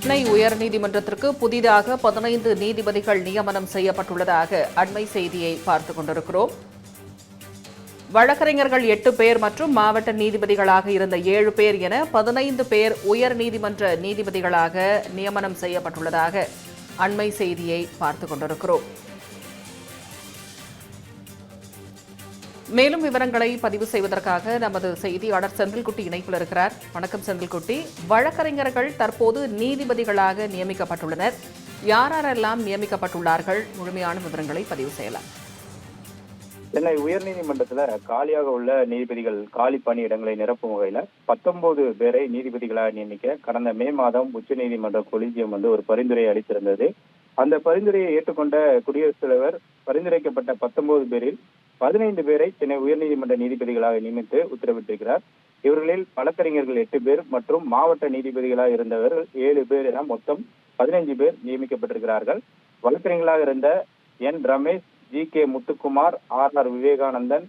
சென்னை உயர்நீதிமன்றத்திற்கு புதிதாக 15 நீதிபதிகள் நியமனம் செய்யப்பட்டுள்ளதாக அண்மை செய்தியை பார்த்துக் கொண்டிருக்கிறோம். வழக்கறிஞர்கள் 8 பேர் மற்றும் மாவட்ட நீதிபதிகளாக இருந்த 7 பேர் என 15 பேர் உயர்நீதிமன்ற நீதிபதிகளாக நியமனம் செய்யப்பட்டுள்ளதாக அண்மை செய்தியை பார்த்துக் கொண்டிருக்கிறோம். மேலும் விவரங்களை பதிவு செய்வதற்காக நமது செய்தியாளர் செந்தில்குட்டி இணைப்பில் இருக்கிறார். வணக்கம் செந்தில்குட்டி. வழக்கறிஞர்கள் தற்போது நீதிபதிகளாக நியமிக்கப்பட்டுள்ளனர். யாரெல்லாம் நியமிக்கப்பட்டுள்ளார்கள்? முழுமையான விவரங்களை பதிவு செய்யலாம். சென்னை உயர்நீதிமன்றத்துல காலியாக உள்ள நீதிபதிகள் காலி பணியிடங்களை நிரப்பும் வகையில 19 பேரை நீதிபதிகளாக நியமிக்க கடந்த மே மாதம் உச்சநீதிமன்ற கொலிஜியம் ஒரு பரிந்துரையை அளித்திருந்தது. அந்த பரிந்துரையை ஏற்றுக்கொண்ட குடியரசுத் தலைவர் பரிந்துரைக்கப்பட்ட 19 பேரில் 15 பேரை சென்னை உயர்நீதிமன்ற நீதிபதிகளாக நியமித்து உத்தரவிட்டிருக்கிறார். இவர்களில் வழக்கறிஞர்கள் 8 பேர் மற்றும் மாவட்ட நீதிபதிகளாக இருந்தவர்கள் 7 பேர் என மொத்தம் 15 பேர் நியமிக்கப்பட்டிருக்கிறார்கள். வழக்கறிஞர்களாக இருந்த என் ரமேஷ், ஜி.கே. முத்துக்குமார், ஆர் விவேகானந்தன்,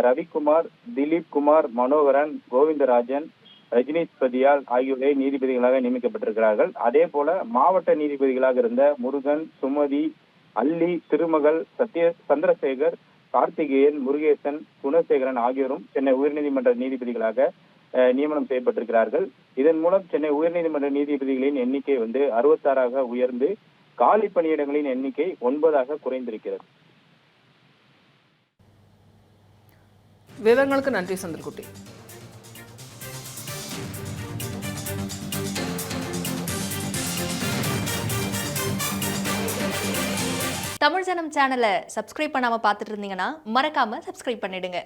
ரவிக்குமார், திலீப் குமார், மனோகரன், கோவிந்தராஜன், ரஜினீஷ் பதியால் ஆகியோரை நீதிபதிகளாக நியமிக்கப்பட்டிருக்கிறார்கள். அதே போல மாவட்ட நீதிபதிகளாக இருந்த முருகன், சுமதி, அல்லி, திருமகள், சந்திரசேகர், கார்த்திகேயன், முருகேசன், குணசேகரன் ஆகியோரும் சென்னை உயர்நீதிமன்ற நீதிபதிகளாக நியமனம் செய்யப்பட்டிருக்கிறார்கள். இதன் மூலம் சென்னை உயர்நீதிமன்ற நீதிபதிகளின் எண்ணிக்கை 66ஆக உயர்ந்து காலி பணியிடங்களின் எண்ணிக்கை 9ஆக குறைந்திருக்கிறது. விவரங்களுக்கு நன்றி செந்தில்குட்டி. தமிழ் ஜனம் சேனலை சப்ஸ்கிரைப் பண்ணாம பார்த்துட்டு இருந்தீங்கன்னா மறக்காம சப்ஸ்கிரைப் பண்ணிடுங்க.